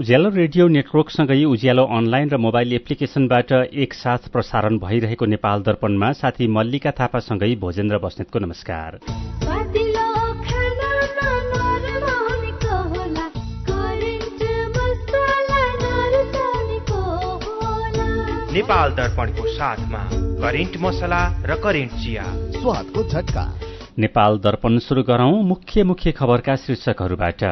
उज्यालो radio नेटवर्कसँगै उज्यालो online र mobile एप्लिकेशनबाट एकसाथ प्रसारण भइरहेको नेपाल दर्पणमा साथी मल्लिका थापासँगै भोजेन्द्र बस्नेतको नमस्कार। नेपाल दर्पणको साथमा करेन्ट मसला र करेन्ट चिया, स्वादको झट्का। नेपाल दर्पण सुरु गरौं मुख्य खबरका शीर्षकहरूबाट।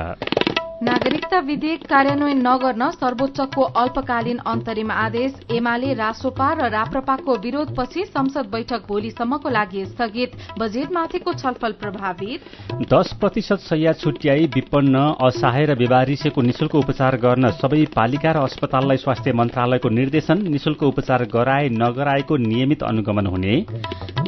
नागरिकता विधेयक कार्यान्वयन नगर्न सर्वोच्चको अल्पकालीन अन्तरिम आदेश। एमाले रासोपा र राप्रपाको विरोधपछि संसद बैठक भोलिसम्मको लागि स्थगित। बजेटमाथिको छलफल प्रभावित। 10% शैय्या छुट्याई विपन्न असहाय र बेवारिसेको निशुल्क उपचार गर्न सबै पालिका र अस्पताललाई स्वास्थ्य मन्त्रालयको निर्देशन। निशुल्क उपचार गराए नगराएको नियमित अनुगमन हुने।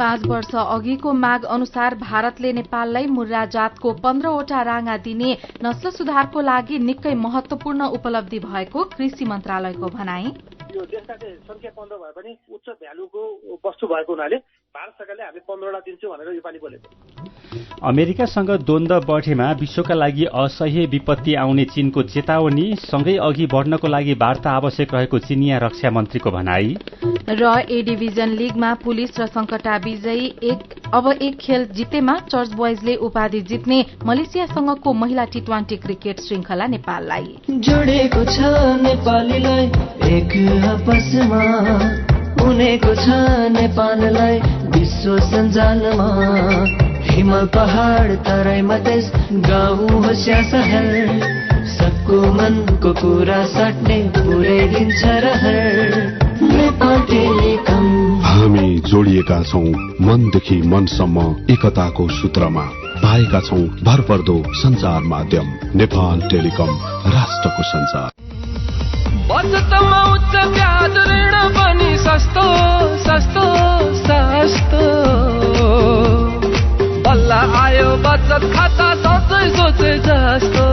5 वर्ष अघिको माग अनुसार भारतले नेपाललाई मुर्रा जातको 15वटा राँगा दिने नस्ल सुधारको लागि निकै महत्वपूर्ण उपलब्धि भएको कृषि मन्त्रालयको भनाई। यो देशका चाहिँ संख्या 15 भए पनि उच्च भ्यालुको वस्तु भएको हुनाले भारत सरकारले हामी 15वटा दिन्छौँ भनेर योपालि बोलेको। अमेरिकासँग द्वन्द्व बढेमा विश्वका लागि असह्य विपत्ति आउने चीनको चेतावनी। सँगै अघि बढ्नको लागि वार्ता आवश्यक रहेको चिनिया रक्षा मन्त्रीको भनाई। र ए डिभिजन लिगमा पुलिस र सङ्कटा विजयी अब एक खेल जितेमा चर्च बोइजले उपाधि जित्ने। मलेसियासँगको महिला टी20 क्रिकेट श्रृङ्खला नेपाललाई जोडेको छ नेपालीलाई एक आपसमा, उनेको छ नेपाललाई विश्व सञ्जालमा। हिमाल पहाड तराईमा देश, गाउँ होस् शहर, सबको मनको कुरा साट्ने पुर्याइदिन्छ रहर। नेपाल टेलिकम, हामी जोडिएका छौं मनदेखि मनसम्म एकताको सूत्रमा। पाएका छौं भरपर्दो संचार माध्यम नेपाल टेलिकम, राष्ट्रको संचार। बचतमा उच्च ब्याज ऋण पनि सस्तो सस्तो सस्तो। बल्ल आयो बचत खाता सोचे जस्तो।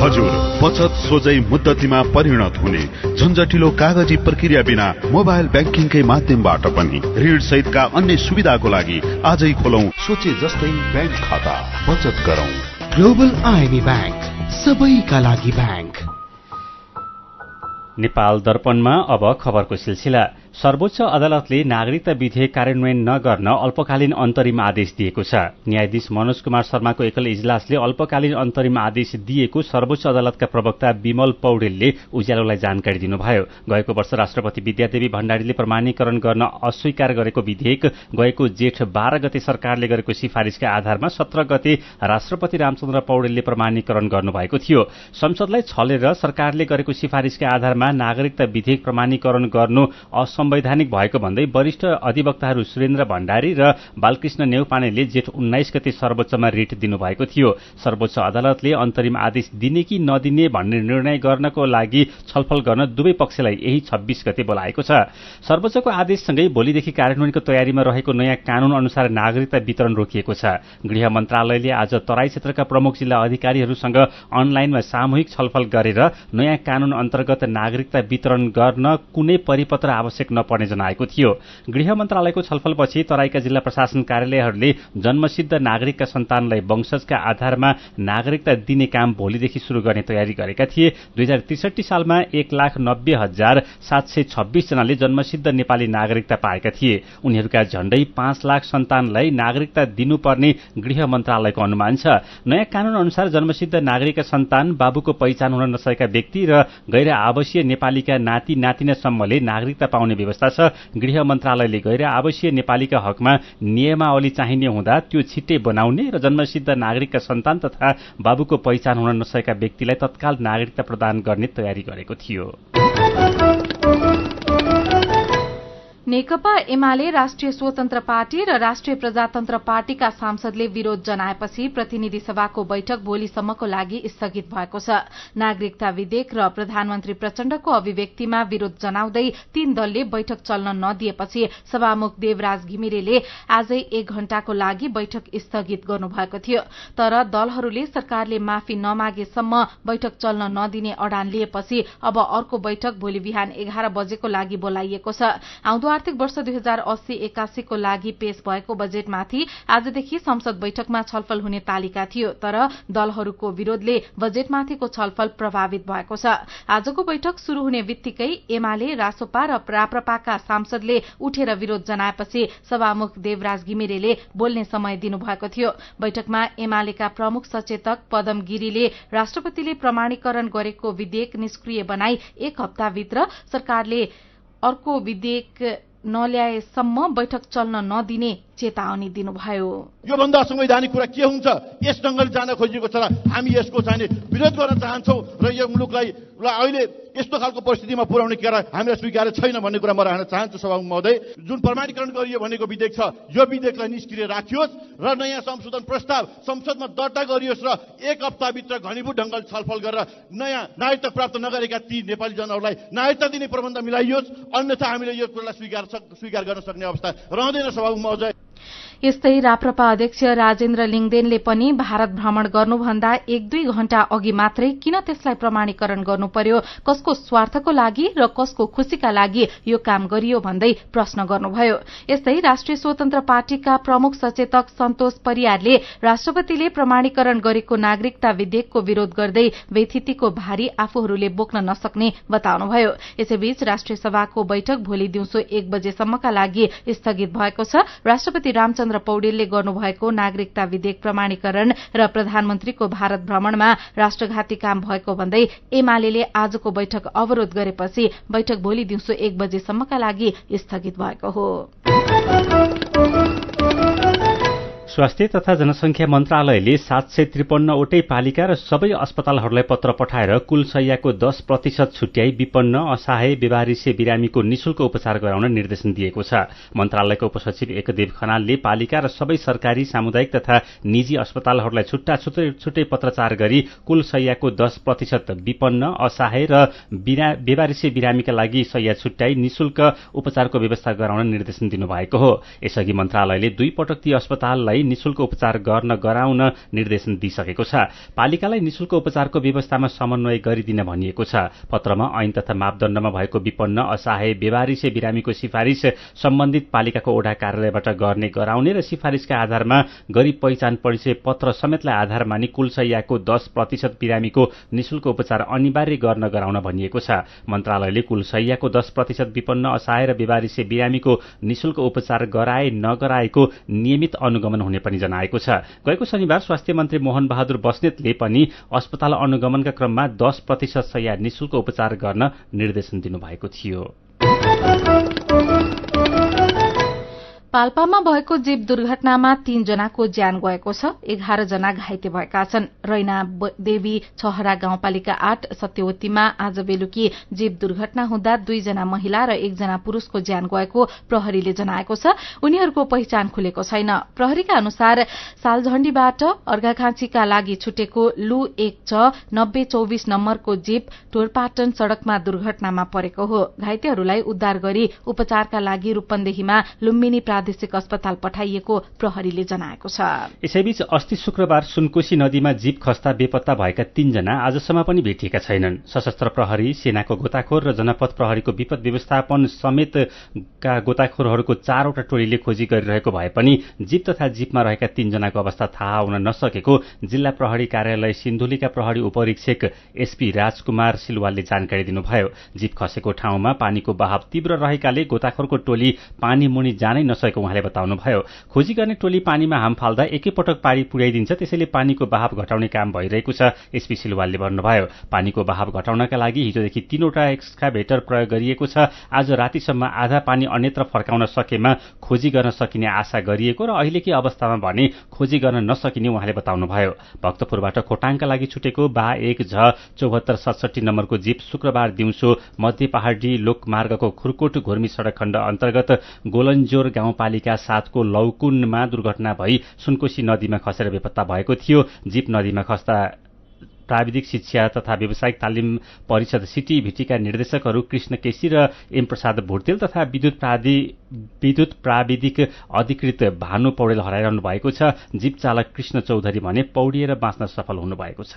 हजुर, बचत सोझै मुद्दतीमा परिणत हुने, झन्झटिलो कागजी प्रक्रिया बिना मोबाइल ब्याङ्किङकै माध्यमबाट पनि ऋण सहितका अन्य सुविधाको लागि आजै खोलौं सोचे जस्तै ब्याङ्क खाता। बचत गरौं। ग्लोबल आइएमई ब्याङ्क, सबैका लागि ब्याङ्क। नेपाल दर्पणमा अब खबरको सिलसिला। सर्वोच्च अदालतले नागरिकता विधेयक कार्यान्वयन नगर्न अल्पकालीन अन्तरिम आदेश दिएको छ। न्यायाधीश मनोज कुमार शर्माको एकल इजलासले अल्पकालीन अन्तरिम आदेश दिएको सर्वोच्च अदालतका प्रवक्ता विमल पौडेलले उज्यालोलाई जानकारी दिनुभयो। गएको वर्ष राष्ट्रपति विद्यादेवी भण्डारीले प्रमाणीकरण गर्न अस्वीकार गरेको विधेयक गएको जेठ 12 गते सरकारले गरेको सिफारिसका आधारमा 17 गते राष्ट्रपति रामचन्द्र पौडेलले प्रमाणीकरण गर्नुभएको थियो। संसदलाई छलेर सरकारले गरेको सिफारिसका आधारमा नागरिकता विधेयक प्रमाणीकरण गर्नु असंवैधानिक भएको भन्दै वरिष्ठ अधिवक्ताहरू सुरेन्द्र भण्डारी र बालकृष्ण नेउपानेले जेठ 19 गते सर्वोच्चमा रिट दिनुभएको थियो। सर्वोच्च अदालतले अन्तरिम आदेश दिने कि नदिने भन्ने निर्णय गर्नको लागि छलफल गर्न दुवै पक्षलाई यही 26 गते बोलाएको छ। सर्वोच्चको आदेशसँगै भोलिदेखि कार्यान्वयनको तयारीमा रहेको नयाँ कानून अनुसार नागरिकता वितरण रोकिएको छ। गृह मन्त्रालयले आज तराई क्षेत्रका प्रमुख जिल्ला अधिकारीहरूसँग अनलाइनमा सामूहिक छलफल गरेर नयाँ कानून अन्तर्गत नागरिकता वितरण गर्न कुनै परिपत्र आवश्यक नपर्ने जनाएको थियो। गृह मन्त्रालयको छलफलपछि तराईका जिल्ला प्रशासन कार्यालयहरूले जन्मसिद्ध नागरिकका सन्तानलाई वंशजका आधारमा नागरिकता दिने काम भोलिदेखि शुरू गर्ने तयारी गरेका थिए। 2063 सालमा 1,90,726 जनाले जन्मसिद्ध नेपाली नागरिकता पाएका थिए। उनीहरूका झण्डै 5 लाख सन्तानलाई नागरिकता दिनुपर्ने गृह मन्त्रालयको अनुमान छ। नयाँ कानून अनुसार जन्मसिद्ध नागरिकका सन्तान, बाबुको पहिचान हुन नसकेका व्यक्ति र गैर आवासीय नेपालीका नाति नातिनासम्मले नागरिकता पाउने व्यवस्था छ। गृह मन्त्रालयले गैर आवासीय नेपालीका हकमा नियमावली चाहिने हुँदा त्यो छिट्टै बनाउने र जन्मसिद्ध नागरिकका सन्तान तथा बाबुको पहिचान हुन नसकेका व्यक्तिलाई तत्काल नागरिकता प्रदान गर्ने तयारी गरेको थियो। नेकपा एमाले राष्ट्रिय स्वतन्त्र पार्टी र राष्ट्रिय प्रजातन्त्र पार्टीका सांसदले विरोध जनाएपछि प्रतिनिधि सभाको बैठक भोलिसम्मको लागि स्थगित भएको छ। नागरिकता विधेयक र प्रधानमन्त्री प्रचण्डको अभिव्यक्तिमा विरोध जनाउँदै 3 दलले बैठक चल्न नदिएपछि सभामुख देवराज घिमिरेले आजै 1 घण्टाको लागि बैठक स्थगित गर्नुभएको थियो। तर दलहरूले सरकारले माफी नमागेसम्म बैठक चल्न नदिने अडान लिएपछि अब अर्को बैठक भोलि बिहान 11 बजेको लागि बोलाइएको छ। आउँदो आर्थिक वर्ष 2080-81 को लागि पेश भएको बजेटमाथि आजदेखि संसद बैठकमा छलफल हुने तालिका थियो, तर दलहरूको विरोधले बजेटमाथिको छलफल प्रभावित भएको छ। आजको बैठक शुरू हुने बित्तिकै एमाले, रासोपा र राप्रपाका सांसदले उठेर विरोध जनाएपछि सभामुख देवराज घिमिरेले बोल्ने समय दिनुभएको थियो। बैठकमा एमालेका प्रमुख सचेतक पदम गिरीले राष्ट्रपतिले प्रमाणीकरण गरेको विधेयक निष्क्रिय बनाई 1 हप्ताभित्र सरकारले अर्को विधेयक नल्याएसम्म बैठक चल्न नदिने चेतावनी दिनुभयो। यो भन्दा संवैधानिक कुरा के हुन्छ? यस ढंगले जान खोजिएको छ र हामी यसको चाहिँ विरोध गर्न चाहन्छौं र यो मुलुकलाई अहिले यस्तो खालको परिस्थितिमा पुर्याउने कुरा हामीलाई स्वीकार्य छैन भन्ने कुरा म राख्न चाहन्छु। सभामुख महोदय, जुन प्रमाणीकरण गरियो भनेको विधेयक छ, यो विधेयकलाई निष्क्रिय राखियोस् र नयाँ संशोधन प्रस्ताव संसदमा दर्ता गरियोस् र 1 हप्ताभित्र घनीभूत ढंगले छलफल गरेर नयाँ नागरिकता प्राप्त नगरेका ती नेपाली जनहरूलाई नागरिकता दिने प्रबन्ध मिलाइयोस्। अन्यथा हामीले यो कुरालाई स्वीकार गर्न सक्ने अवस्था रहँदैन। सभामुख महोदय, यस्तै राप्रपा अध्यक्ष राजेन्द्र लिङदेनले पनि भारत भ्रमण गर्नुभन्दा 1-2 घण्टा अघि मात्रै किन त्यसलाई प्रमाणीकरण गर्नु पर्यो, कसको स्वार्थको लागि र कसको खुशीका लागि यो काम गरियो भन्दै प्रश्न गर्नुभयो। यस्तै राष्ट्रिय स्वतन्त्र पार्टीका प्रमुख सचेतक सन्तोष परियारले राष्ट्रपतिले प्रमाणीकरण गरेको नागरिकता विधेयकको विरोध गर्दै व्यथितिको भारी आफूहरूले बोक्न नसक्ने बताउनुभयो। यसैबीच राष्ट्रिय सभाको बैठक भोलि दिउँसो 1 बजेसम्मका लागि स्थगित भएको छ। राष्ट्रपति रामचन्द्र पौडेलले गर्नुभएको नागरिकता विधेयक प्रमाणीकरण र प्रधानमन्त्रीको भारत भ्रमणमा राष्ट्रघाती काम भएको भन्दै एमालेले आजको बैठक अवरोध गरेपछि बैठक भोलि दिउँसो 1 बजेसम्मका लागि स्थगित भएको हो। स्वास्थ्य तथा जनसंख्या मन्त्रालयले 753 वटै पालिका र सबै अस्पतालहरूलाई पत्र पठाएर कुल शय्याको 10% छुट्याई विपन्न, असहाय, बेवारिसे बिरामीको निशुल्क उपचार गराउन निर्देशन दिएको छ। मन्त्रालयका उपसचिव एकदेव खनालले पालिका र सबै सरकारी, सामुदायिक तथा निजी अस्पतालहरूलाई छुट्टै पत्रचार गरी कुल शय्याको 10% विपन्न, असहाय र बेवारिसे बिरामीका लागि शय्या छुट्याई निशुल्क उपचारको व्यवस्था गराउन निर्देशन दिनुभएको हो। यसअघि मन्त्रालयले 2 पटक ती अस्पताललाई निशुल्क उपचार गराउन निर्देशन दिइसकेको छ। पालिकालाई निशुल्क उपचारको व्यवस्थामा समन्वय गरिदिन भनिएको छ। पत्रमा ऐन तथा मापदण्डमा भएको विपन्न, असहाय, बेवारिसे बिरामीको सिफारिश सम्बन्धित पालिकाको ओडा कार्यालयबाट गर्ने गराउने र सिफारिशका आधारमा गरिब पहिचान परिचय पत्र समेतलाई आधार मानी कुल शय्याको 10% बिरामीको निशुल्क उपचार अनिवार्य गर्न गराउन भनिएको छ। मन्त्रालयले कुल शय्याको 10% विपन्न, असहाय र बेवारिसे बिरामीको निशुल्क उपचार गराए नगराएको नियमित अनुगमन हुने पनि जनाएको छ। गएको शनिबार स्वास्थ्य मन्त्री मोहन बहादुर बस्नेतले पनि अस्पताल अनुगमनका क्रममा 10% शय्या निशुल्क उपचार गर्न निर्देशन दिनुभएको थियो। पाल्पामा भएको जीव दुर्घटनामा 3 जनाको ज्यान गएको छ, 11 जना घाइते भएका छन्। रैना देवी छहरा गाउँपालिका 8 सत्यवतीमा आज बेलुकी जीव दुर्घटना हुँदा 2 जना महिला र 1 जना पुरूषको ज्यान गएको प्रहरीले जनाएको छ। उनीहरूको पहिचान खुलेको छैन। प्रहरीका अनुसार सालझण्डीबाट अर्घाखाँचीका लागि छुटेको लु 1/9024 नम्बरको जीव टोरपाटन सड़कमा दुर्घटनामा परेको हो। घाइतेहरूलाई उद्धार गरी उपचारका लागि रूपन्देहीमा लुम्बिनी प्रादेशिक अस्पताल पठाइएको प्रहरीले जनाएको छ। यसैबीच अस्ति शुक्रबार सुनकोशी नदीमा जीप खस्दा बेपत्ता भएका 3 जना आजसम्म पनि भेटिएका छैनन्। सशस्त्र प्रहरी, सेनाको गोताखोर र जनपद प्रहरीको विपद व्यवस्थापन समेतका गोताखोरहरूको 4 वटा टोलीले खोजी गरिरहेको भए पनि जीप तथा जीपमा रहेका 3 जनाको अवस्था थाहा हुन नसकेको जिल्ला प्रहरी कार्यालय सिन्धुलीका प्रहरी उपरीक्षक एसपी राजकुमार सिलवालले जानकारी दिनुभयो। जीप खसेको ठाउँमा पानीको बहाव तीव्र रहेकाले गोताखोरको टोली पानी मुनि जानै नसकेको उहाँले बताउनुभयो। खोजी गर्ने टोली पानीमा हाम फाल्दा एकैपटक पानी पुर्याइदिन्छ, त्यसैले पानीको बहाव घटाउने काम भइरहेको छ, एसपी सिलवालले भन्नुभयो। पानीको बहाव घटाउनका लागि हिजोदेखि 3 वटा एक्सकाभेटर प्रयोग गरिएको छ। आज रातिसम्म आधा पानी अन्यत्र फर्काउन सकेमा खोजी गर्न सकिने आशा गरिएको र अहिलेकै अवस्थामा भने खोजी गर्न नसकिने उहाँले बताउनुभयो। भक्तपुरबाट खोटाङका लागि छुटेको बा 1/7467 नम्बरको जीप शुक्रबार दिउँसो मध्य पहाडी लोकमार्गको खुरकोट घुर्मी सड़क खण्ड अन्तर्गत गोलन्जोर गाउँपालिका 7 को लौकुनमा दुर्घटना भई सुनकोशी नदीमा खसेर बेपत्ता भएको थियो। जीप नदीमा खस्दा प्राविधिक शिक्षा तथा व्यावसायिक तालिम परिषद सिटीभिटीका निर्देशकहरू कृष्ण केसी र एम प्रसाद भुर्तेल तथा विद्युत प्राविधिक अधिकृत भानु पौडेल हराइरहनु भएको छ। जीप चालक कृष्ण चौधरी भने पौडिएर बाँच्न सफल हुनुभएको छ।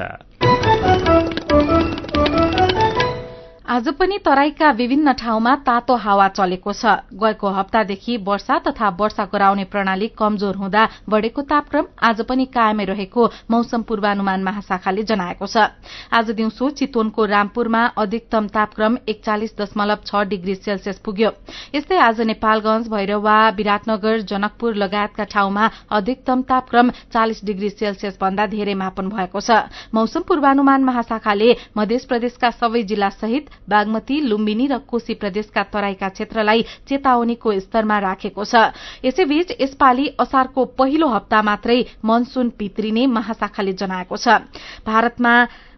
आज पनि तराईका विभिन्न ठाउँमा तातो हावा चलेको छ। गएको हप्तादेखि वर्षा तथा वर्षा गराउने प्रणाली कमजोर हुँदा बढ़ेको तापक्रम आज पनि कायमै रहेको मौसम पूर्वानुमान महाशाखाले जनाएको छ। आज दिउँसो चितवनको रामपुरमा अधिकतम तापक्रम 41.6 डिग्री सेल्सियस पुग्यो। यस्तै आज नेपालगंज, भैरवा, विराटनगर, जनकपुर लगायतका ठाउँमा अधिकतम तापक्रम 40 डिग्री सेल्सियस भन्दा धेरै मापन भएको छ। मौसम पूर्वानुमान महाशाखाले मध्य प्रदेशका सबै जिल्ला सहित बागमती, लुम्बिनी र कोशी प्रदेशका तराईका क्षेत्रलाई चेतावनीको स्तरमा राखेको छ। यसैबीच यसपालि असारको पहिलो हप्ता मात्रै मनसून भित्रिने महाशाखाले जनाएको छ। भारतमा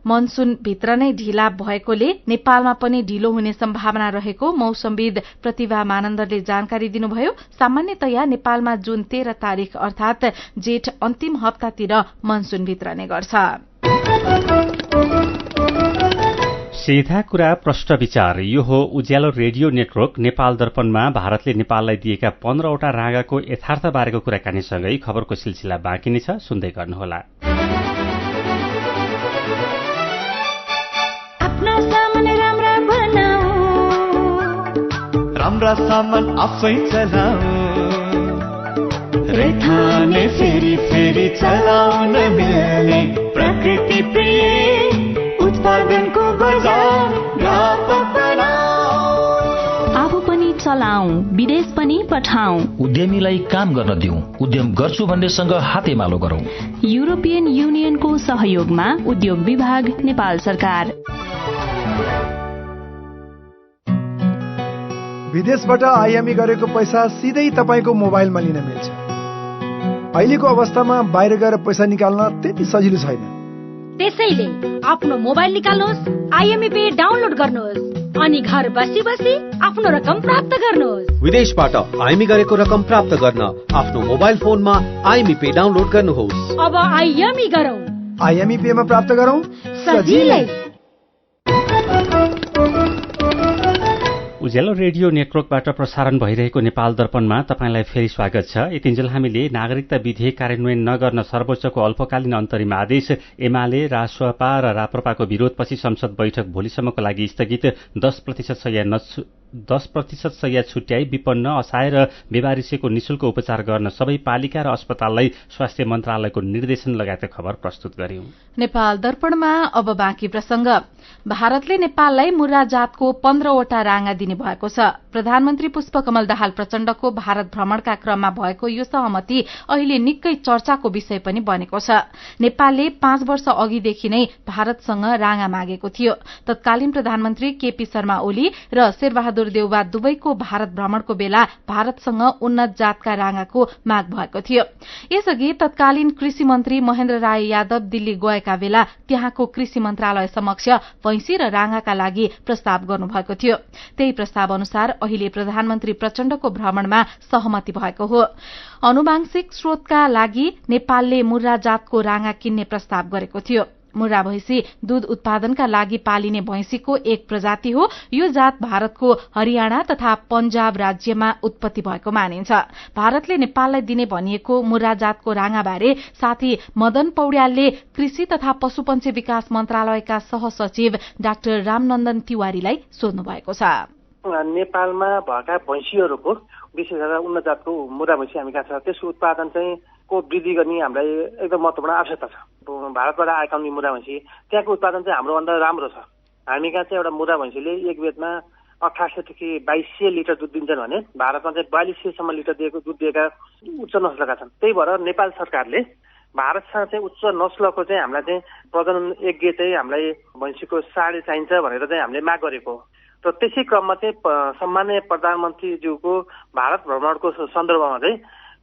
मनसून भित्र नै ढिला भएकोले नेपालमा पनि ढिलो हुने सम्भावना रहेको मौसमविद प्रतिभा मानन्दरले जानकारी दिनुभयो। सामान्यतया नेपालमा जुन 13 तारिक अर्थात जेठ अन्तिम हप्तातिर मनसून भित्रने गर्छ। सीधा कुरा प्रश्न विचार। यो हो उज्यालो रेडियो नेटवर्क नेपाल दर्पणमा भारतले नेपाललाई दिएका 15वटा रागाको यथार्थ बारेको कुराकानीसँगै खबरको सिलसिला बाँकी नै छ, सुन्दै गर्नुहोला। राम्रा सामान आफै चलाऊ, रैथाने फेरि फेरि चलाउन मिल्ने प्रकृति प्रिय उत्पादनको बजार व्यापक बनाऊ। आफू पनि चलाऊ, विदेश पनि पठाऊ, उद्यमीलाई काम गर्न दिऊ, उद्यम गर्छु भन्नेसँग हातेमालो गरौं। युरोपियन युनियनको सहयोगमा उद्योग विभाग, नेपाल सरकार। विदेशबाट आइएमई गरेको पैसा सिधै तपाईको मोबाइलमा लिन मिल्छ। अहिलेको अवस्थामा बाहिर गएर पैसा निकाल्न त्यति सजिलो छैन। त्यसैले आफ्नो मोबाइल निकाल्नुहोस्, आइएमई पे डाउनलोड गर्नुहोस् अनि घर बसी बसी आफ्नो रकम प्राप्त गर्नुहोस्। विदेशबाट आइएमई गरेको रकम प्राप्त गर्न आफ्नो मोबाइल फोनमा आइएमई पे डाउनलोड गर्नुहोस्। अब आइएमई गरौँ, आइएमई पे मा प्राप्त गरौँ सजिलै। उज्यालो रेडियो नेटवर्कबाट प्रसारण भइरहेको नेपाल दर्पणमा तपाईंलाई फेरि स्वागत छ। यतिन्जेल हामीले नागरिकता विधेयक कार्यान्वयन नगर्न सर्वोच्चको अल्पकालीन अन्तरिम आदेश, एमाले, रासपा र राप्रपाको विरोधपछि संसद बैठक भोलिसम्मको लागि स्थगित, 10% शैय्या छुट्याई विपन्न, असहाय र बेवारिसेको निशुल्क उपचार गर्न सबै पालिका र अस्पताललाई स्वास्थ्य मन्त्रालयको निर्देशन लगायतका खबर प्रस्तुत गर्यौं। नेपाल दर्पणमा अब बाँकी प्रसंग। भारतले नेपाललाई मुर्रा जातको 15वटा रागा दिने भएको छ। प्रधानमन्त्री पुष्पकमल दाहाल प्रचण्डको भारत भ्रमणका क्रममा भएको यो सहमति अहिले निकै चर्चाको विषय पनि बनेको छ। नेपालले 5 वर्ष अघिदेखि नै भारतसँग रागा मागेको थियो। तत्कालीन प्रधानमन्त्री केपी शर्मा ओली र शेरबहादुर देउवा दुवैको भारत भ्रमणको बेला भारतसँग उन्नत जातका रागाको माग भएको थियो। यसअघि तत्कालीन कृषि मन्त्री महेन्द्र राय यादव दिल्ली गएका बेला त्यहाँको कृषि मन्त्रालय समक्ष भैंसी र रागाका लागि प्रस्ताव गर्नुभएको थियो। त्यही प्रस्ताव अनुसार अहिले प्रधानमन्त्री प्रचण्डको भ्रमणमा सहमति भएको हो। आनुवांशिक स्रोतका लागि नेपालले मुर्रा जातको रागा किन्ने प्रस्ताव गरेको थियो। मुर्रा भैंसी दूध उत्पादनका लागि पालिने भैंसीको एक प्रजाति हो। यो जात भारतको हरियाणा तथा पंजाब राज्यमा उत्पत्ति भएको मानिन्छ। भारतले नेपाललाई दिने भनिएको मुर्रा जातको रागाबारे साथी मदन पौड्यालले कृषि तथा पशुपन्छी विकास मन्त्रालयका सहसचिव डाक्टर रामनन्दन तिवारीलाई सोध्नु भएको छ। नेपालमा भएका भैँसीहरूको विशेष गरेर उन्नत जातको मुर्रा भैँसी हामी कहाँ छ, त्यसको उत्पादन चाहिँ को वृद्धि गर्ने हामीलाई एकदम महत्त्वपूर्ण आवश्यकता छ। भारतबाट आएका मुर्रा भैँसी त्यहाँको उत्पादन चाहिँ हाम्रो भन्दा राम्रो छ। हामी कहाँ चाहिँ एउटा मुर्रा भैँसीले एक बेदमा 1800 देखि 2200 लिटर दुध दिन्छन् भने भारतमा चाहिँ 4200सम्म लिटर दुध दिएका उच्च नस्लका छन्। त्यही भएर नेपाल सरकारले भारतसँग चाहिँ उच्च नस्लको चाहिँ हामीलाई चाहिँ प्रजनन यज्ञ चाहिँ हामीलाई भैँसीको साढे चाहिन्छ भनेर चाहिँ हामीले माग गरेको हो। र त्यसै क्रममा चाहिँ सम्माननीय प्रधानमन्त्रीज्यूको भारत भ्रमणको सन्दर्भमा चाहिँ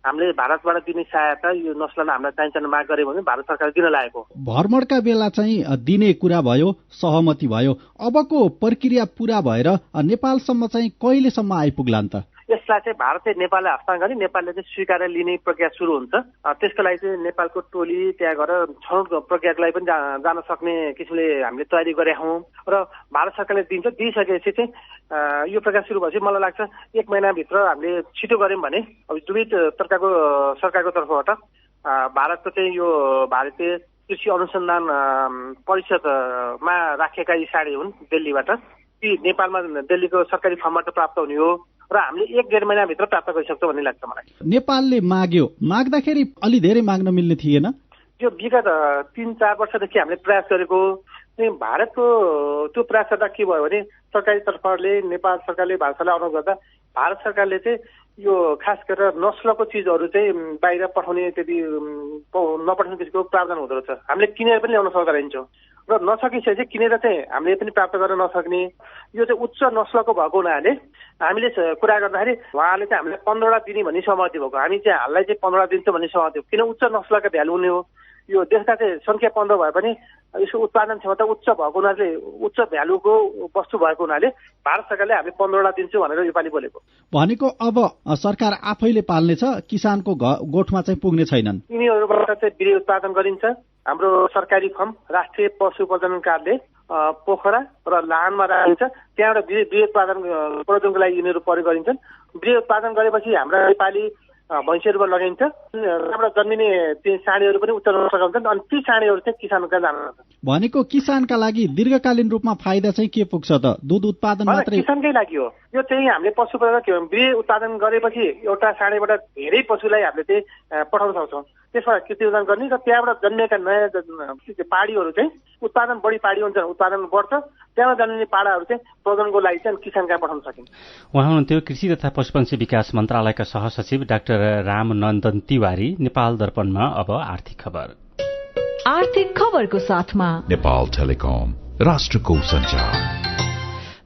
हामीले भारतबाट दिने सहायता यो नस्ललाई हामीलाई चाहिन्छ माग गरे भने भारत सरकारले दिन लागेको। भ्रमणका बेला चाहिँ दिने कुरा भयो, सहमति भयो। अबको प्रक्रिया पूरा भएर नेपालसम्म चाहिँ कहिलेसम्म आइपुग्ला त? यसलाई चाहिँ भारतले नेपाललाई हस्तान्तरण गरी नेपालले चाहिँ स्वीकार लिने प्रक्रिया सुरु हुन्छ। त्यसको लागि चाहिँ नेपालको टोली त्यहाँ गएर छनौट प्रक्रियाको लागि पनि जान सक्ने किसिमले हामीले तयारी गरेका हौँ र भारत सरकारले दिन्छ। दिइसकेपछि चाहिँ यो प्रक्रिया सुरु भएपछि मलाई लाग्छ 1 महिनाभित्र हामीले छिटो गऱ्यौँ भने अब दुवै सरकारको तर्फबाट भारतको चाहिँ यो भारतीय कृषि अनुसन्धान परिषदमा राखेका यी साडी हुन् दिल्लीबाट कि नेपालमा दिल्लीको सरकारी फर्मबाट प्राप्त हुने हो र हामीले 1-1.5 महिनाभित्र प्राप्त गरिसक्छौँ भन्ने लाग्छ मलाई। नेपालले माग्दाखेरि अलि धेरै माग्न मिल्ने थिएन। यो विगत 3-4 वर्षदेखि हामीले प्रयास गरेको भारतको त्यो प्रयास गर्दा के भयो भने सरकारी तर्फले नेपाल सरकारले भारत सरकारलाई अनुरोध गर्दा भारत सरकारले चाहिँ यो खास गरेर नस्लको चिजहरू चाहिँ बाहिर पठाउने त्यति नपठाउने त्यसको प्रावधान हुँदो रहेछ। हामीले किनेर पनि ल्याउन सक्दा रहन्छौँ र नसकिसकेपछि चाहिँ किनेर चाहिँ हामीले पनि प्राप्त गर्न नसक्ने यो चाहिँ उच्च नस्लको भएको हुनाले हामीले कुरा गर्दाखेरि उहाँले चाहिँ हामीलाई 15 वटा दिने भन्ने सहमति भएको। हामी चाहिँ हाललाई चाहिँ 15 वटा दिन्छौँ भन्ने सहमति हो। किन उच्च नस्लका भ्यालु हुने हो। यो देशका चाहिँ संख्या 15 भए पनि यसको उत्पादन क्षमता उच्च भएको हुनाले उच्च भ्यालुको वस्तु भएको हुनाले भारत सरकारले हामीले 15 वटा दिन्छौँ भनेर योपालि बोलेको। भनेको अब सरकार आफैले पाल्नेछ, किसानको गोठमा चाहिँ पुग्ने छैनन्। यिनीहरूबाट चाहिँ बिउ उत्पादन गरिन्छ। हाम्रो सरकारी फर्म राष्ट्रिय पशु प्रजनन कार्यालय पोखरा र लाहानमा राखिन्छ। त्यहाँबाट बिउ उत्पादन प्रयोजनको लागि यिनीहरू प्रयोग गरिन्छन्। बिउ उत्पादन गरेपछि हाम्रा नेपाली भैँसीहरूमा लगाइन्छ। त्यहाँबाट जन्मिने ती साँडीहरू पनि उच्च नस्लका हुन्छन् अनि ती साँडीहरू चाहिँ किसानका जान्छ। भनेको किसानका लागि दीर्घकालीन रूपमा फाइदा चाहिँ के पुग्छ त? दूध उत्पादन मात्रै किसानकै लागि हो। यो चाहिँ हामीले पशु बिउ उत्पादन गरेपछि एउटा साँडीबाट धेरै पशुलाई हामीले चाहिँ पठाउन सक्छौँ। त्यसबाट कृषि उत्पादन गर्ने र त्यहाँबाट जन्मिएका नयाँ पाडीहरू चाहिँ उत्पादन बढी पाडी हुन्छ, उत्पादन बढ्छ। त्यहाँबाट जन्मिने पाडाहरू चाहिँ प्रजनको लागि चाहिँ किसान कहाँ पठाउन सकिन्छ। उहाँ हुनुहुन्थ्यो कृषि तथा पशुपक्षी विकास मन्त्रालयका सहसचिव डाक्टर रामनन्दन तिवारी। नेपाल दर्पणमा अब आर्थिक खबर। आर्थिक खबरको साथमा नेपाल टेलिकम राष्ट्रको सञ्चार।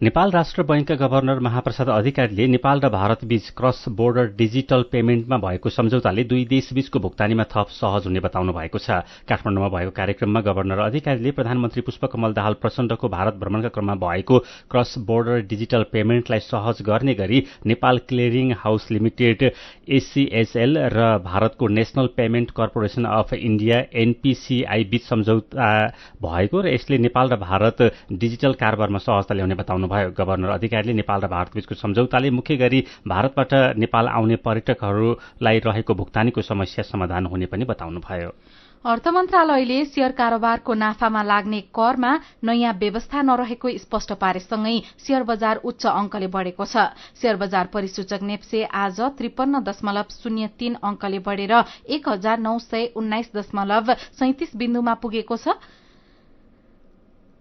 नेपाल राष्ट्र बैंकका गभर्नर महाप्रसाद अधिकारीले नेपाल र भारत बीच क्रस बोर्डर डिजिटल पेमेन्टमा भएको सम्झौताले दुई देशबीचको भुक्तानीमा थप सहज हुने बताउनु भएको छ। काठमाडौँमा भएको कार्यक्रममा गभर्नर अधिकारीले प्रधानमन्त्री पुष्पकमल दाहाल प्रचण्डको भारत भ्रमणका क्रममा भएको क्रस बोर्डर डिजिटल पेमेन्टलाई सहज गर्ने गरी नेपाल क्लियरिङ हाउस लिमिटेड एससीएसएल र भारतको national payment corporation of India NPCI बीच सम्झौता भएको र यसले नेपाल र भारत डिजिटल कारोबारमा सहजता ल्याउने बताउनु भयो। गभर्नर अधिकारीले नेपाल र भारत बीचको सम्झौताले मुख्य गरी भारतबाट नेपाल आउने पर्यटकहरूलाई रहेको भुक्तानीको समस्या समाधान हुने पनि बताउनुभयो। अर्थ मन्त्रालयले शेयर कारोबारको नाफामा लाग्ने करमा नयाँ व्यवस्था नरहेको स्पष्ट पारेसँगै शेयर बजार उच्च अंकले बढ़ेको छ। शेयर बजार परिसूचक नेप्से आज 53.03 अंकले बढ़ेर 1919.37 बिन्दुमा पुगेको छ।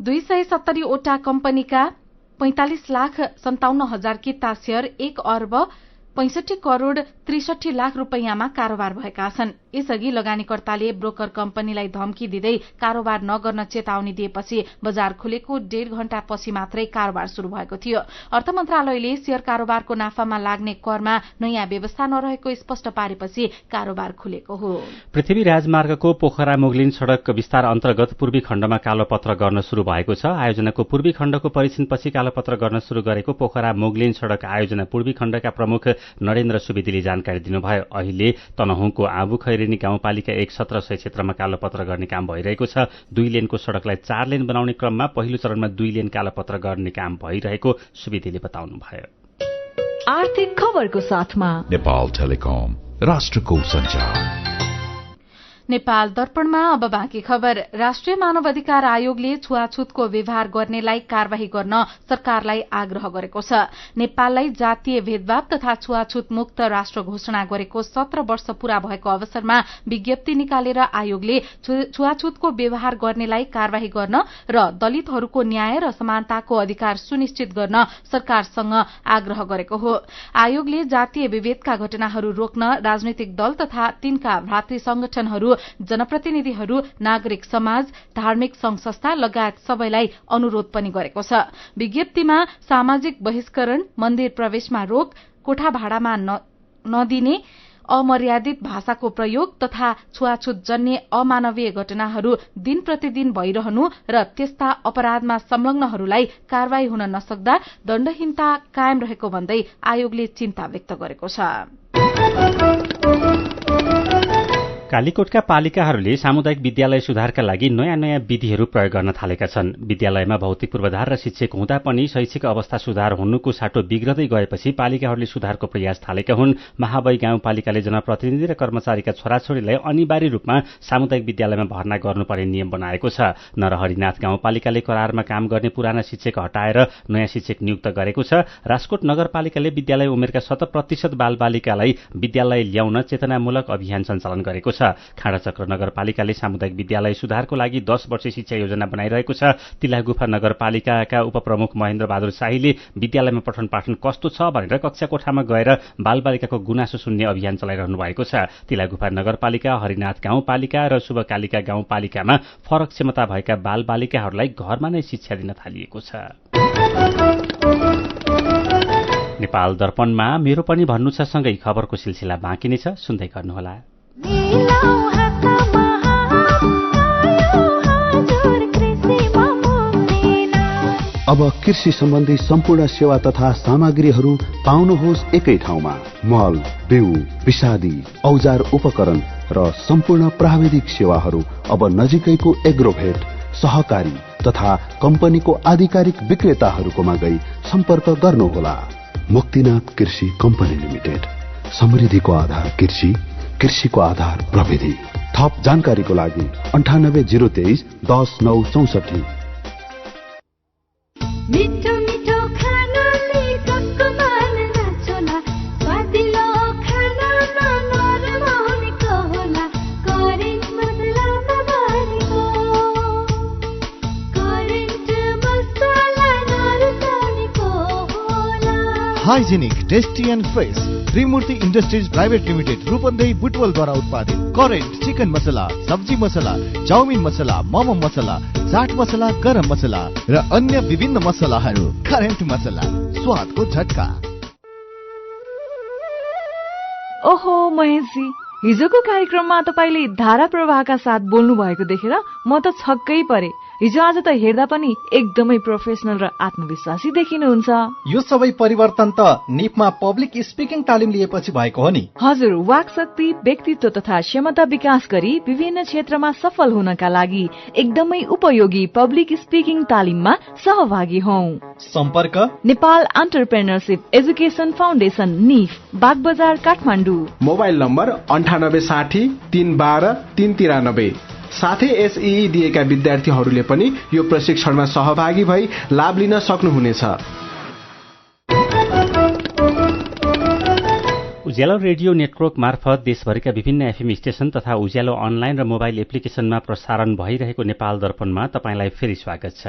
270 वटा कम्पनीका 45,57,000 किता शेयर 1,65,63,00,000 रुपैयाँमा कारोबार भएका छन्। यसअघि लगानीकर्ताले ब्रोकर कम्पनीलाई धम्की दिँदै कारोबार नगर्न चेतावनी दिएपछि बजार खुलेको 1.5 घण्टापछि मात्रै कारोबार शुरू भएको थियो। अर्थ मन्त्रालयले शेयर कारोबारको नाफामा लाग्ने करमा नयाँ व्यवस्था नरहेको स्पष्ट पारेपछि कारोबार खुलेको हो। पृथ्वी राजमार्गको पोखरा मुगलिन सड़क विस्तार अन्तर्गत पूर्वी खण्डमा कालोपत्र गर्न शुरू भएको छ। आयोजनाको पूर्वी खण्डको परीक्षणपछि कालोपत्र गर्न शुरू गरेको पोखरा मुगलिन सड़क आयोजना पूर्वी खण्डका प्रमुख नरेन्द्र सुवेदीले जानकारी दिनुभयो। अहिले तनहुँको आबु खैरेनी गाउँपालिका 1700 क्षेत्रमा कालोपत्र गर्ने काम भइरहेको छ। 2 लेनको सड़कलाई 4 लेन बनाउने क्रममा पहिलो चरणमा 2 लेन कालोपत्र गर्ने काम भइरहेको सुवेदीले बताउनुभयो। आर्थिक खबरको साथमा नेपाल टेलिकम राष्ट्रको सञ्चार। नेपाल दर्पणमा अब बाँकी खबर। राष्ट्रिय मानव अधिकार आयोगले छुवाछुतको व्यवहार गर्नेलाई कार्यवाही गर्न सरकारलाई आग्रह गरेको छ। नेपाललाई जातीय भेदभाव तथा छुवाछुत मुक्त राष्ट्र घोषणा गरेको 17 वर्ष पूरा भएको अवसरमा विज्ञप्ति निकालेर आयोगले छुवाछुतको व्यवहार गर्नेलाई कार्यवाही गर्न र दलितहरूको न्याय र समानताको अधिकार सुनिश्चित गर्न सरकारसँग आग्रह गरेको हो। आयोगले जातीय विभेदका घटनाहरू रोक्न राजनैतिक दल तथा तिनका भ्रातृ संगठनहरू, जनप्रतिनिधिहरू, नागरिक समाज, धार्मिक संघ संस्था लगायत सबैलाई अनुरोध पनि गरेको छ। विज्ञप्तिमा सामाजिक बहिष्करण, मन्दिर प्रवेशमा रोक, कोठा भाडामा नदिने, अमर्यादित भाषाको प्रयोग तथा छुवाछुत जन्य अमानवीय घटनाहरू दिन प्रतिदिन भइरहनु र त्यस्ता अपराधमा संलग्नहरूलाई कार्यवाही हुन नसक्दा दण्डहीनता कायम रहेको भन्दै आयोगले चिन्ता व्यक्त गरेको छ। कालीकोटका पालिकाहरूले सामुदायिक विद्यालय सुधारका लागि नयाँ नयाँ विधिहरू प्रयोग गर्न थालेका छन्। विद्यालयमा भौतिक पूर्वाधार र शिक्षक हुँदा पनि शैक्षिक अवस्था सुधार हुनुको साटो बिग्रदै गएपछि पालिकाहरूले सुधारको प्रयास थालेका हुन्। महाबई गाउँपालिकाले जनप्रतिनिधि र कर्मचारीका छोराछोरीलाई अनिवार्य रूपमा सामुदायिक विद्यालयमा भर्ना गर्नुपर्ने नियम बनाएको छ। नरहरिनाथ गाउँपालिकाले करारमा काम गर्ने पुराना शिक्षक हटाएर नयाँ शिक्षक नियुक्त गरेको छ। राजकोट नगरपालिकाले विद्यालय उमेरका 100% बालबालिकालाई विद्यालय ल्याउन चेतनामूलक अभियान सञ्चालन गरेको छ। खाडाचक्र नगरपालिकाले सामुदायिक विद्यालय सुधारको लागि 10 वर्षे शिक्षा योजना बनाइरहेको छ। तिलागुफा नगरपालिकाका उपप्रमुख महेन्द्र बहादुर शाहीले विद्यालयमा पठन पाठन कस्तो छ भनेर कक्षा कोठामा गएर बालबालिकाको गुनासो सुन्ने अभियान चलाइरहनु भएको छ। तिलागुफा नगरपालिका, हरिनाथ गाउँपालिका र शुभकालिका गाउँपालिकामा फरक क्षमता भएका बालबालिकाहरूलाई घरमा नै शिक्षा दिन थालिएको छ। नेपाल दर्पणमा मेरो पनि भन्नु छ सँगै खबरको सिलसिला बाँकी नै छ, सुन्दै गर्नुहोला। अब कृषि सम्बन्धी सम्पूर्ण सेवा तथा सामग्रीहरू पाउनुहोस् एकै ठाउँमा। मल, बिउ, विषादी, औजार उपकरण र सम्पूर्ण प्राविधिक सेवाहरू अब नजिकैको एग्रोभेट, सहकारी तथा कम्पनीको आधिकारिक विक्रेताहरूकोमा गई सम्पर्क गर्नुहोला। मुक्तिनाथ कृषि कम्पनी लिमिटेड, समृद्धिको आधार कृषि, कृषिको आधार प्रविधि। थप जानकारीको लागि 98 023 10 964। मिठो मिठो खानाले टक्क मार्न छोला, स्वादिलो खानामा नरमाउनेको होला, करेन्ट मसलामा बनेको, करेन्ट मसला नरुसाउनेको होला। Hygienic, tasty and fresh Trimurti industries private limited Rupandehi बुटवलद्वारा उत्पादित करेन्ट चिकन मसला, सब्जी मसला, चाउमिन मसला, मोमो मसला, चाट मसला, गरम मसला र अन्य विभिन्न मसलाहरू। करेन्ट मसला, स्वादको झट्का। ओहो महेशजी, हिजोको कार्यक्रममा तपाईले धारा प्रवाहका साथ बोल्नु भएको देखेर म त छक्कै परे। हिजो आज त हेर्दा पनि एकदमै प्रोफेसनल र आत्मविश्वासी देखिनुहुन्छ। यो सबै परिवर्तन त निपमा पब्लिक स्पिकिङ तालिम लिएपछि भएको हो नि। हजुर, वाक शक्ति, व्यक्तित्व तथा क्षमता विकास गरी विभिन्न क्षेत्रमा सफल हुनका लागि एकदमै उपयोगी पब्लिक स्पिकिङ तालिममा सहभागी हौ। सम्पर्क Nepal entrepreneurship education foundation, nif, Bagbazar, Kathmandu. Mobile number 9860 312 393। साथै एसई दिएका विद्यार्थीहरूले पनि यो प्रशिक्षणमा सहभागी भई लाभ लिन सक्नुहुनेछ। उज्यालो रेडियो नेटवर्क मार्फत देशभरिका विभिन्न एफएम स्टेशन तथा उज्यालो अनलाइन र मोबाइल एप्लिकेशनमा प्रसारण भइरहेको नेपाल दर्पणमा तपाईंलाई फेरि स्वागत छ।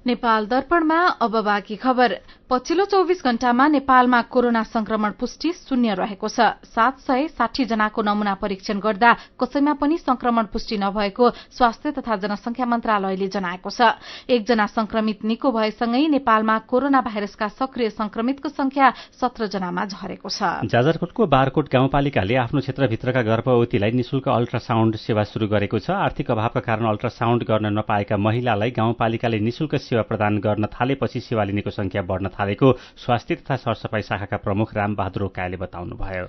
नेपाल दर्पणमा अब बाँकी खबर। पछिल्लो 24 घण्टामा नेपालमा कोरोना संक्रमण पुष्टि 0 रहेको छ। 760 जनाको नमूना परीक्षण गर्दा कसैमा पनि संक्रमण पुष्टि नभएको स्वास्थ्य तथा जनसंख्या मन्त्रालयले जनाएको छ। एकजना संक्रमित निको भएसँगै नेपालमा कोरोना भाइरसका सक्रिय संक्रमितको संख्या 17 जनामा झरेको छ। जाजरकोटको बारकोट गाउँपालिकाले आफ्नो क्षेत्रभित्रका गर्भवतीलाई निशुल्क अल्ट्रासाउण्ड सेवा शुरू गरेको छ। आर्थिक अभावका कारण अल्ट्रासाउण्ड गर्न नपाएका महिलालाई गाउँपालिकाले निशुल्क सेवा प्रदान गर्न थालेपछि सेवा लिनेको संख्या बढ्न थालेको स्वास्थ्य तथा सरसफाई शाखाका प्रमुख रामबहादुर रोकाले बताउनुभयो।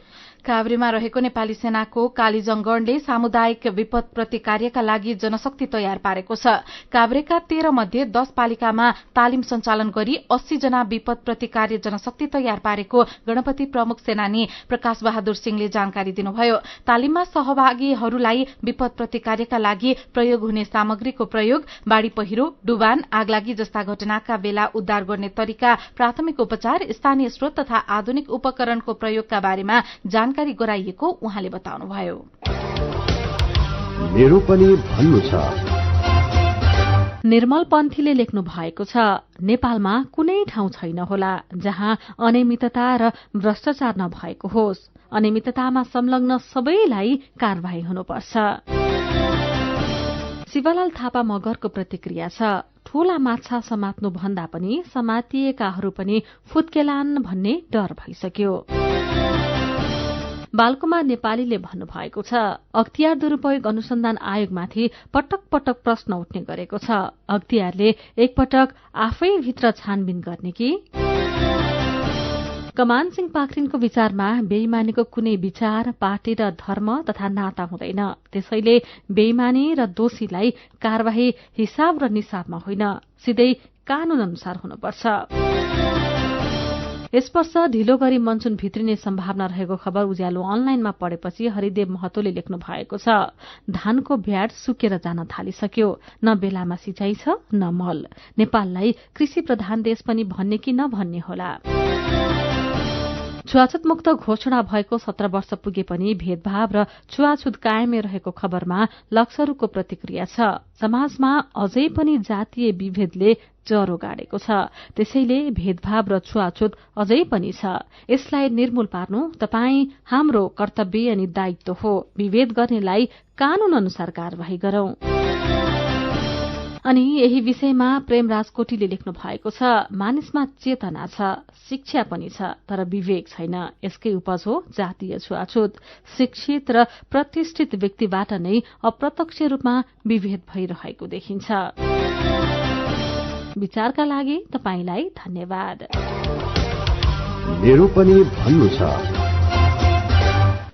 काभ्रेमा रहेको नेपाली सेनाको कालीजंगणले सामुदायिक विपद प्रतिकार्यका लागि जनशक्ति तयार पारेको छ। काभ्रेका 13 मध्ये 10 पालिकामा तालिम सञ्चालन गरी 80 जना विपद प्रतिकार्य जनशक्ति तयार पारेको गणपति प्रमुख सेनानी प्रकाश बहादुर सिंहले जानकारी दिनुभयो। तालिममा सहभागीहरूलाई विपद प्रतिकार्यका लागि प्रयोग हुने सामग्रीको प्रयोग, बाढ़ी पहिरो, डुबान, आगलागी जस्ता घटनाका बेला उद्धार गर्ने तरिका, प्राथमिक उपचार, स्थानीय स्रोत तथा आधुनिक उपकरणको प्रयोगका बारेमा जानकारी गराइएको उहाँले बताउनुभयो। मेरो पनि भन्नु छ। निर्मल पन्थीले लेख्नु भएको छ, नेपालमा कुनै ठाउँ छैन होला जहाँ अनियमितता र भ्रष्टाचार नभएको होस्। अनियमिततामा संलग्न सबैलाई कारवाही हुनुपर्छ। शिवलाल थापा मगरको प्रतिक्रिया छ, ठूला माछा समात्नु भन्दा पनि समातिएकाहरू पनि फुत्केलान् भन्ने डर भइसक्यो। बालकुमार नेपालीले भन्नुभएको छ, अख्तियार दुरूपयोग अनुसन्धान आयोगमाथि पटक पटक प्रश्न उठ्ने गरेको छ। अख्तियारले एकपटक आफै भित्र छानबिन गर्ने कि? कमान सिंह पाखरिनको विचारमा बेइमानीको कुनै विचार, पार्टी र धर्म तथा नाता हुँदैन। त्यसैले बेइमानी र दोषीलाई कारबाही हिसाब र निसाबमा होइन, सिधै कानून अनुसार हुनुपर्छ। यस वर्ष ढिलो गरी मनसुन भित्रिने सम्भावना रहेको खबर उज्यालो अनलाइनमा पढेपछि हरिदेव महतोले लेख्नु भएको छ। धानको भ्याड सुकेर जान थालिसक्यो, न बेलामा सिंचाइ छ न मल। नेपाललाई कृषि प्रधान देश पनि भन्ने कि नभन्ने होला। छुवाछुत मुक्त घोषणा भएको 17 वर्ष पुगे पनि भेदभाव र छुवाछुत कायमै रहेको खबरमा लक्सरुको प्रतिक्रिया छ। समाजमा अझै पनि जातीय विभेदले जरो गाडेको छ, त्यसैले भेदभाव र छुवाछुत अझै पनि छ। यसलाई निर्मूल पार्नु तपाईँ हाम्रो कर्तव्य अनि दायित्व हो। विभेद गर्नेलाई कानून अनुसार कारबाही गरौं। अनि यही विषयमा प्रेमराज कोटीले लेख्नु भएको छ। मानिसमा चेतना छ, शिक्षा पनि छ, तर विवेक छैन। यसकै उपज हो जातीय छुवाछुत। शिक्षित र प्रतिष्ठित व्यक्तिबाट नै अप्रत्यक्ष रूपमा विभेद भइरहेको देखिन्छ। विचारका लागि तपाईलाई धन्यवाद। मेरो पनि भन्नु छ।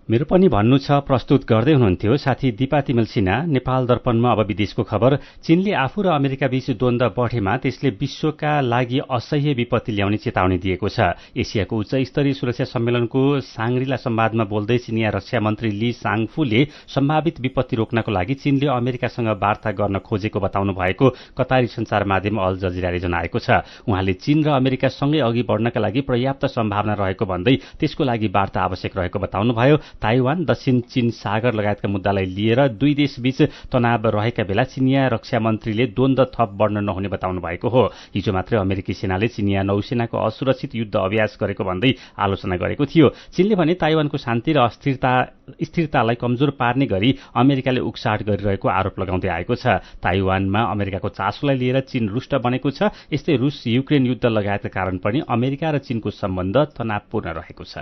मेरो पनि भन्नु छ प्रस्तुत गर्दै हुनुहुन्थ्यो साथी दिपा तिमल सिन्हा। नेपाल दर्पणमा अब विदेशको खबर। चीनले आफू र अमेरिका बीच द्वन्द्व बढेमा त्यसले विश्वका लागि असह्य विपत्ति ल्याउने चेतावनी दिएको छ। एसियाको उच्च स्तरीय सुरक्षा सम्मेलनको सांग्रीला संवादमा बोल्दै चिनिया रक्षा मन्त्री ली साङफूले सम्भावित विपत्ति रोक्नको लागि चीनले अमेरिकासँग वार्ता गर्न खोजेको बताउनु भएको कतारी सञ्चार माध्यम अल जजिराले जनाएको छ। उहाँले चीन र अमेरिकासँगै अघि बढ्नका लागि पर्याप्त सम्भावना रहेको भन्दै त्यसको लागि वार्ता आवश्यक रहेको बताउनुभयो। ताइवान, दक्षिण चीन सागर लगायतका मुद्दालाई लिएर दुई देशबीच तनाव रहेका बेला चिनिया रक्षा मन्त्रीले द्वन्द्व थप बढ्न नहुने बताउनु भएको हो। हिजो मात्रै अमेरिकी सेनाले चिनिया नौसेनाको असुरक्षित युद्ध अभ्यास गरेको भन्दै आलोचना गरेको थियो। चीनले भने ताइवानको शान्ति र स्थिरतालाई कमजोर पार्ने गरी अमेरिकाले उक्साहट गरिरहेको आरोप लगाउँदै आएको छ। ताइवानमा अमेरिकाको चासोलाई लिएर चीन रुष्ट बनेको छ। यस्तै रुस युक्रेन युद्ध लगायतका कारण पनि अमेरिका र चीनको सम्बन्ध तनावपूर्ण रहेको छ।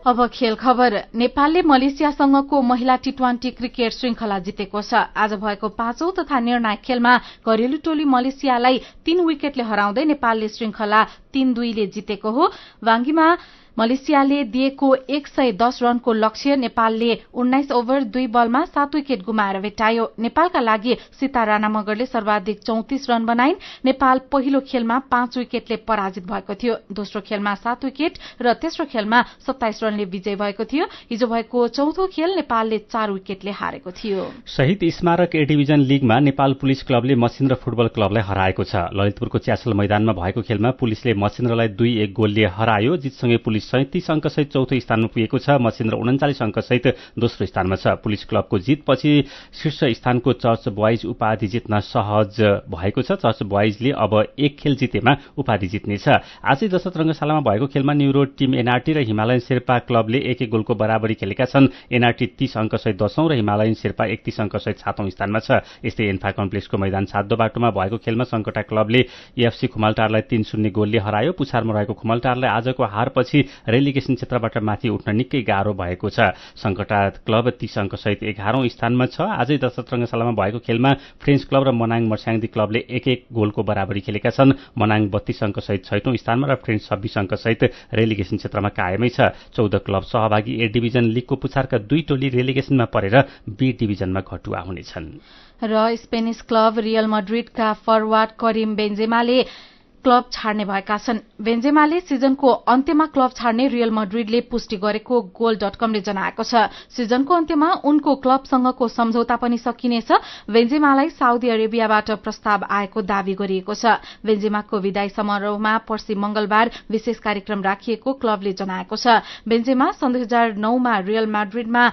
अब खेल खबर। नेपालले मलेसियासँगको महिला टी20 क्रिकेट श्रृंखला जितेको छ। आज भएको 5औं तथा निर्णायक खेलमा घरेलु टोली मलेसियालाई 3 विकेटले हराउँदै नेपालले श्रृंखला 3-2 ले जितेको हो। वाङ्गीमा मलेसियाले दिएको 110 रनको लक्ष्य नेपालले 19 ओभर 2 बलमा 7 विकेट गुमाएर भेटायो। नेपालका लागि सीता राणा मगरले सर्वाधिक 34 रन बनाइन्। नेपाल पहिलो खेलमा 5 विकेटले पराजित भएको थियो। दोस्रो खेलमा 7 विकेट र तेस्रो खेलमा 27 रनले विजय भएको थियो। हिजो भएको चौथो खेल नेपालले 4 विकेटले हारेको थियो। शहीद स्मारक ए डिभिजन लीगमा नेपाल पुलिस क्लबले मसिन्द्र फुटबल क्लबलाई हराएको छ। ललितपुरको च्यासल मैदानमा भएको खेलमा पुलिसले मसिन्द्रलाई 2-1 गोलले हरायो। जितसँगै पुलिस 37 अंकसहित चौथो स्थानमा पुगेको छ। मसिन्द्र 39 अंकसहित दोस्रो स्थानमा छ। पुलिस क्लबको जितपछि शीर्ष स्थानको चर्च बोइज उपाधि जित्न सहज भएको छ। चर्च बोइजले अब 1 खेल जितेमा उपाधि जित्नेछ। आजै दशरथ रंगशालामा भएको खेलमा न्युरोड टिम एनआरटी र हिमालयन शेर्पा क्लबले 1-1 गोलको बराबरी खेलेका छन्। एनआरटी 30 अंकसहित 10औं र हिमालयन शेर्पा 31 अंकसहित 7औं स्थानमा छ। यस्तै एन्फा कम्प्लेक्सको मैदान 7 बाटोमा भएको खेलमा संकटा क्लबले एफसी खुमालटारलाई 3-0 गोलले हरायो। पुछारमा रहेको खुमालटारलाई आजको हारपछि रेलिगेसन क्षेत्रबाट माथि उठ्न निकै गाह्रो भएको छ। संकटा क्लब 30 अंकसहित 11औं स्थानमा छ। आजै दशरथ रंगशालामा भएको खेलमा फ्रेन्च क्लब र मनाङ मर्स्याङदी क्लबले 1-1 गोलको बराबरी खेलेका छन्। मनाङ 32 अंकसहित 6औं स्थानमा र फ्रेन्च 26 अंकसहित रेलिगेसन क्षेत्रमा कायमै छ। 14 क्लब सहभागी ए डिभिजन लीगको पुछारका 2 टोली रेलिगेसनमा परेर बी डिभिजनमा घटुवा हुनेछन्। र स्पेनिश क्लब रियल मड्रिडका फरवार्ड करिम बेन्जेमाले क्लब छाड्ने भएका छन्। बेन्जेमाले सिजनको अन्त्यमा क्लब छाड्ने रियल मड्रिडले पुष्टि गरेको goal.comले जनाएको छ। सिजनको अन्त्यमा उनको क्लबसँगको सम्झौता पनि सकिनेछ। बेन्जेमालाई साउदी अरेबियाबाट प्रस्ताव आएको दावी गरिएको छ। बेन्जेमाको विदाई समारोहमा पर्सि मंगलबार विशेष कार्यक्रम राखिएको क्लबले जनाएको छ। बेन्जेमा सन् 2009 मा रियल मड्रिडमा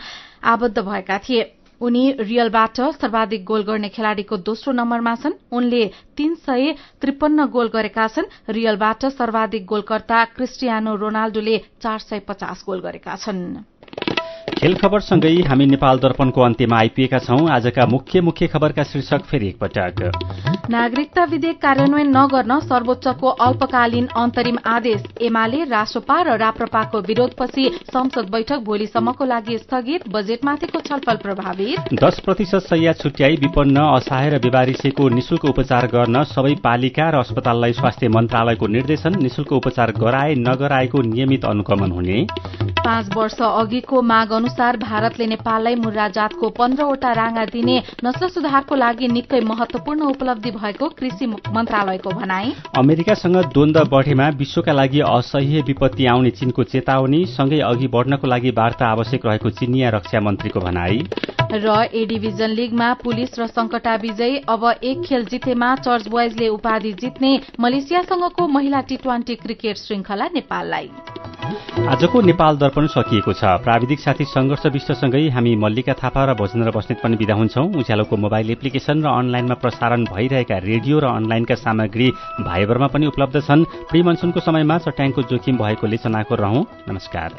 आबद्ध भएका थिए। उनी रियलबाट सर्वाधिक गोल गर्ने खेलाड़ीको दोस्रो नम्बरमा छन्। उनले 353 गोल गरेका छन्। रियलबाट सर्वाधिक गोलकर्ता क्रिस्टियानो रोनाल्डोले 450 गोल गरेका छन्। खेल खबरसँगै हामी नेपाल दर्पणको अन्त्यमा आइपुगेका छौं। आजका मुख्य खबरका शीर्षक फेरि एकपटक। नागरिकता विधेयक कार्यान्वयन नगर्न सर्वोच्चको अल्पकालीन अन्तरिम आदेश। एमाले रासोपा र राप्रपाको विरोधपछि संसद बैठक भोलिसम्मको लागि स्थगित। बजेटमाथिको छलफल प्रभावित। 10% शैय्या छुट्याई विपन्न असहाय र बिमारिसेको निशुल्क उपचार गर्न सबै पालिका र अस्पताललाई स्वास्थ्य मन्त्रालयको निर्देशन। निशुल्क उपचार गराए नगराएको नियमित अनुगमन हुने। 5 वर्ष अघिको माग अनुसार भारतले नेपाललाई मुर्रा जातको 15वटा राँगा दिने नस्ल सुधारको लागि निकै महत्वपूर्ण उपलब्धि भएको कृषि मन्त्रालयको भनाई। अमेरिकासँग द्वन्द्व बढेमा विश्वका लागि असह्य विपत्ति आउने चीनको चेतावनी। सँगै अघि बढ्नको लागि वार्ता आवश्यक रहेको चिनिया रक्षा मन्त्रीको भनाई। र ए डिभिजन लिगमा पुलिस र संकटा विजयी। अब एक खेल जितेमा चर्च बोइजले उपाधि जित्ने। मलेसियासँगको महिला टी20 क्रिकेट श्रृंखला नेपाललाई। आजको नेपाल दर्पण सकिएको छ। प्राविधिक साथी संघर्ष विष्टसँगै हामी मल्लिका थापा र भोजन र बस्नेत पनि बिदा हुन्छौं। उज्यालोको मोबाइल एप्लिकेशन र अनलाइनमा प्रसारण भइरहेका रेडियो र अनलाइनका सामग्री भाइबरमा पनि उपलब्ध छन्। प्री मनसुनको समयमा चट्याङको जोखिम भएकोले चनाखो रहौं। नमस्कार।